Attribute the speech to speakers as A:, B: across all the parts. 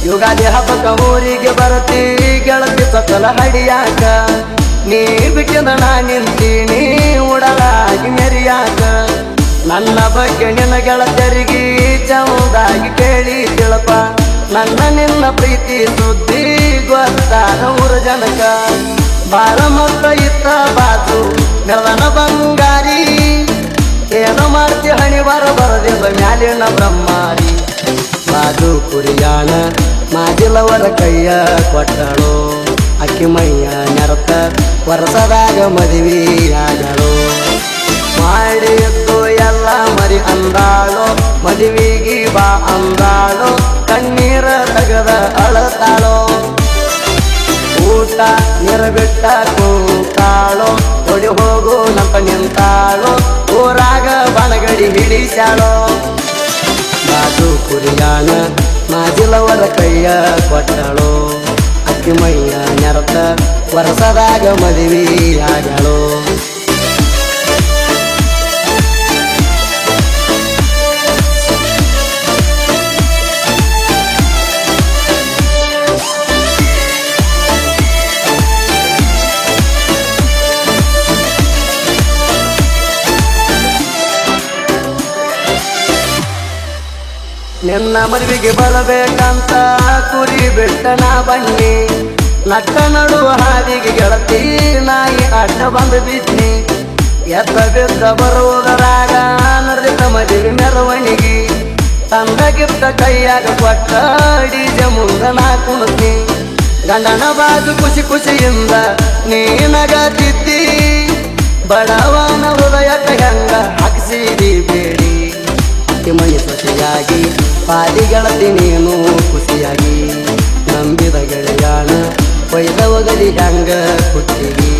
A: ಯುಗಾದಿ ಹಬ್ಬಕ್ಕ ಊರಿಗೆ ಬರತಿ ಗೆಳತಿ ಸಕಲ ಹಡಿಯಾಕ ನೀ ಬಿಟ್ಟಿದ ನಾ ನಿಂತೀನಿ ಉಡಲಾಗಿ ಮೆರಿಯಾಕ ನನ್ನ ಬಗ್ಗೆ ನಿನ್ನ ಗೆಳತಿಯರಿಗೆ ಚೌದಾಗಿ ಕೇಳಿ ತಿಳಪ ನನ್ನ ನಿನ್ನ ಪ್ರೀತಿ ಸುದ್ದಿ ಗೊತ್ತಾದ ಊರ ಜನಕ ಬಾರ ಮತ್ತ ಇತ್ತ ಬಾಜು ನೆಲನ ಬಂಗಾರಿ ಏನು ಮಾಡ್ತಿ ಹಣಿ ಬರದಿಲ್ಲ ಮ್ಯಾಲಿನ ಬ್ರಹ್ಮಾರಿ ಬಾಜು ಕುರಿಯಾಣ ಮಾಜಿಲವರ ಕೈಯ ಕೊಟ್ಟಳು ಅಕ್ಕಿ ಮೈಯ ನೆರತ ವರ್ಷದಾಗ ಮದುವೆಯಾದಳು ಮಾಡಿದ್ದು ಎಲ್ಲ ಮರಿ ಅಂದಾಳು ಮದುವೆಗೆ ಬಾ ಅಂದಾಳು ಕಣ್ಣೀರ ತಗದ ಅಳತಾಳೋ ಊಟ ನೀರು ಬಿಟ್ಟ ಕೂತಾಳೋ ಹೊಡಿ ಹೋಗು ನಂತ ನಿಂತಾಳೋ ಊರಾಗ ಬಣಗಡಿ ಹಿಡಿಸ್ಯಾಳೋ ಬಾಜು ಕುರಿಯಾಣ ಮಾಜಿಲವರ ಕೈಯ ಕೊಟ್ಟಳು ಅಕ್ಕಿ ಮೈಯ ನೆರತ ವರ್ಷದಾಗ ಮದುವೆಯಾದಳು ನಿನ್ನ ಮದುವೆಗೆ ಬರಬೇಕಂತ ಕುರಿ ಬಿಟ್ಟ ನಾ ಬನ್ನಿ ನಟ್ಟ ನಡುವ ಹಾದಿಗೆ ಗೆಳತಿ ನಾಯಿ ಅಡ್ಡ ಬಂದು ಬಿದ್ನಿ ಎತ್ತ ಬಿದ್ದ ಬರುವುದರಾಗ ನರಿತ ಮದುವೆ ಮೆರವಣಿಗೆ ತಂದಗಿದ್ದ ಕೈಯಾಗ ಕೊಟ್ಟ ಡಿಜ ಮುಂದ ನಾ ಕುಣಿದ್ನಿ ಗಂಡನ ಬಾಜು ಖುಷಿ ಖುಷಿಯಿಂದ ನೀನಗತಿದ್ದಿ ಬಡವನ ಹೃದಯಕ್ಕೆ ಹೆಂಗ ಹಾಕಿಸಿದಿ ಬೇಡಿ ಮಣಿ ಸೊಸೆಯಾಗಿ ಪಾದಿಗಳತಿ ನೀನು ಖುಷಿಯಾಗಿ ನಂಬಿದ ಗೆಳೆಯಾಣ ಕೊಯ್ದವಗಲಿ ಹಂಗ ಕುಟ್ಟಿಗಿ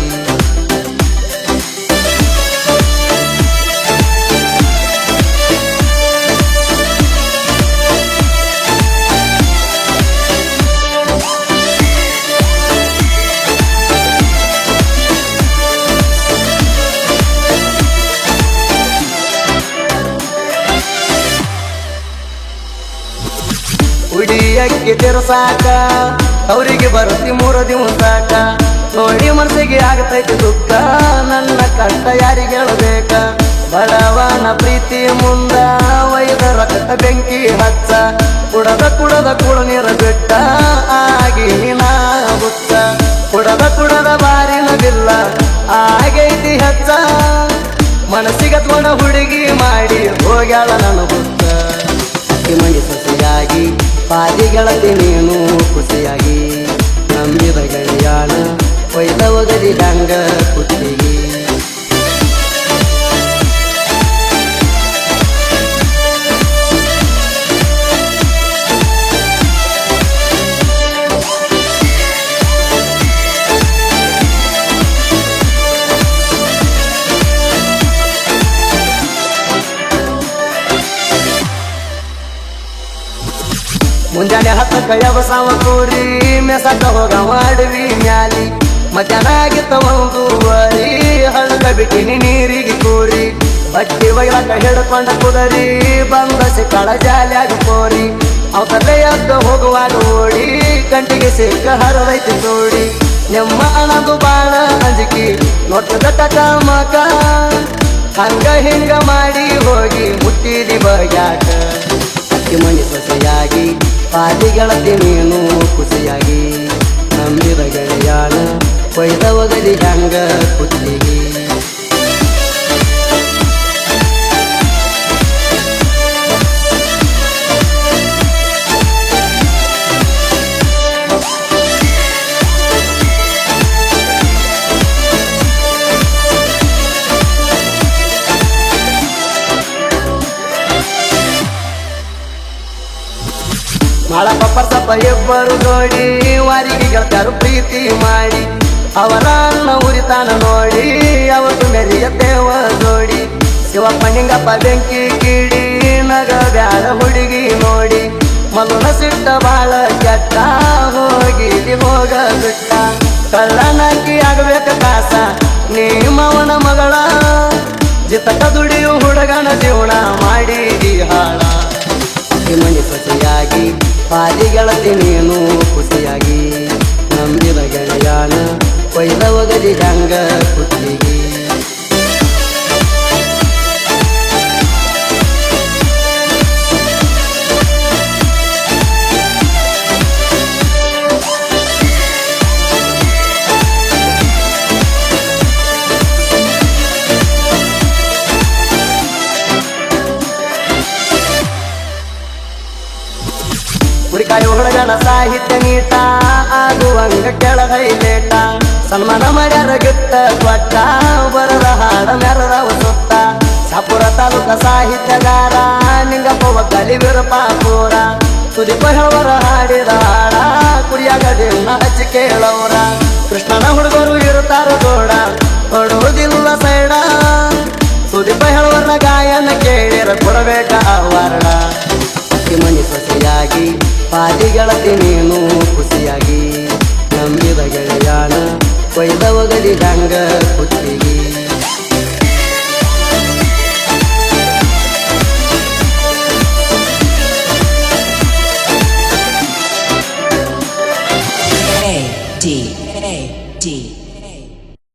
A: ಉಡಿಯಕ್ಕೆ ತಿರ್ಸಾಕ ಅವರಿಗೆ ಬರುತ್ತಿ 3 ದಿವಸಾಕ ನೋಡಿ ಮನಸ್ಸಿಗೆ ಆಗತೈತಿ ದುಃಖ ನನ್ನ ಕಷ್ಟ ಯಾರಿಗೆ ಹೇಳಬೇಕ ಬಡವನ ಪ್ರೀತಿ ಮುಂದ ಒಯ್ದ ರಕ್ತ ಬೆಂಕಿ ಹಚ್ಚ ಕುಡದ ಕುಳ ನೀರ ಬಿಟ್ಟ ಆಗಿ ನಾ ಹುಚ್ಚ ಕುಡದ ಬಾರಿನ ಬಿಲ್ಲ ಆಗೈತಿ ಹಚ್ಚ ಮನಸ್ಸಿಗೆ ತೋಣ ಹುಡುಗಿ ಮಾಡಿ ಹೋಗ್ಯಾಳ ನನ್ನ ಹುಚ್ಚ ಮಣಿ ಸೊಸೆಯಾಗಿ ಪಾದಿಗಳತಿ ನೀನು ಖುಷಿಯಾಗಿ ನಂಬಿದ ಗೆಳೆಯಾಣ ಕೊಯ್ದವಗಲಿ ಹಂಗ ಕುಟ್ಟಿಗಿ ಮುಂಜಾನೆ 10 ಯಬಸಾವ ಕೂರಿ ಮೆಸಕ ಹೋಗ ಮಾಡುವಿ ಮ್ಯಾಲಿ ಮಧ್ಯಾಹ್ನ ಆಗಿತ್ತ 1:30 ಹಳಗ ಬಿಟ್ಟಿನಿ ನೀರಿಗೆ ಕೂರಿ ಬಟ್ಟಿ ಒಯ್ಯಾಕ ಹಿಡ್ಕೊಂಡ ಕುದರಿ ಬಂದ ಸಿಕ್ಕಳ ಜಾಲ್ಯಾಗ ಕೋರಿ ಅವತಲ್ಲೇ ಎದ್ದು ಹೋಗುವಾಗ ಓಡಿ ಕಂಟಿಗೆ ಸಿಕ್ಕ ಹರದೈತಿ ತೋಡಿ ನಿಮ್ಮ ಅಣದು ಬಾಳ ಅಂಜಿಕಿ ನೋಡ್ತದ ಟಕಮಕ ಹಂಗ ಹಿಂಗ ಮಾಡಿ ಹೋಗಿ ಮುಟ್ಟಿದಿ ಬಗ್ಯಾಕ ಮಣಿ ಸೊಸೆಯಾಗಿ ಪಾದಿಗಳತಿ ನೀನು ಖುಷಿಯಾಗಿ ನಂಬಿದ ಗೆಳೆಯಾಣ ಕೊಯ್ದವಗಲಿ ಹಂಗ ಕುತ್ತಿಗಿ ಮಾಳ ಪಪ್ಪರ್ಸಪ್ಪ ಇಬ್ಬರು ಜೋಡಿ ವಾರಿಗೆ ಗೆಳತಾರು ಪ್ರೀತಿ ಮಾಡಿ ಅವರ ಅಣ್ಣ ಉರಿತಾನ ನೋಡಿ ಅವತ್ತು ಮೆರಿಯತ್ತೇವ ಜೋಡಿ ಶಿವಪ್ಪ ನಿಂಗಪ್ಪ ಬೆಂಕಿ ಕಿಡಿ ನಗ ಬ್ಯಾಡ ಹುಡುಗಿ ನೋಡಿ ಮಲ್ಲುನ ಸಿಟ್ಟ ಬಾಳ ಕೆಟ್ಟ ಹೋಗ ಬಿಟ್ಟ ಕಳ್ಳನಾಕಿ ಆಗಬೇಕ ಕಾಸ ನೀಮವನ ಮಗಳ ಜಿತಕ ದುಡಿಯು ಹುಡುಗನ ಜೀವನ ಮಾಡಿದಿ ಹಾಳ ಮಣಿ ಸೊಸೆಯಾಗಿ ಪಾದಿ ಗೆಳತಿ ನೀನು ಖುಷಿಯಾಗಿ ನಂಬಿದ ಗೆಳೆಯಾನ ಕೊಯ್ದ ಒಗದಿ ಹಂಗ ಕುತ್ತಿಗೆ ಕುರಿಕಾಯಿ ಹುಡುಗನ ಸಾಹಿತ್ಯ ನೀಟ ಆಗುವಂಗ ಕೆಳಗೈಲೇಟ ಸನ್ಮಾನ ಮಾಡ್ಯಾರ ಗಿಟ್ಟ ಕೊಟ್ಟ ಬರದ ಹಾಡ ಮೆರದವ ಸುತ್ತ ಶಾಪುರ ತಾಲೂಕ ಸಾಹಿತ್ಯಗಾರ ನಿಂಗಪ್ಪ ಕಲಿವಿರ ಪಾಪೂರ ಸುದೀಪ ಹೇಳವರ ಹಾಡಿದ ಹಾಡ ಕುಡಿಯಾಗದಿಲ್ಲ ಹಚ್ಚಿ ಕೇಳವರ ಕೃಷ್ಣನ ಹುಡುಗರು ಇರುತ್ತಾರ ಗೋಡ ಕೊಡುವುದಿಲ್ಲ ಸೈಡ ಸುದೀಪ ಹೇಳವರ ಗಾಯನ ಕೇಳಿರ ಕೊಡಬೇಕ ಅವರ್ಣ ಮನಿ ಸೊಸೆಯಾಗಿ ಪಾದಿ ಗೆಳತಿ ನೀನು ಖುಷಿಯಾಗಿ ನಂಬಿದ ಗೆಳೆಯಾನ ಕೊಯ್ದ ಒಗದಿ ಹಂಗ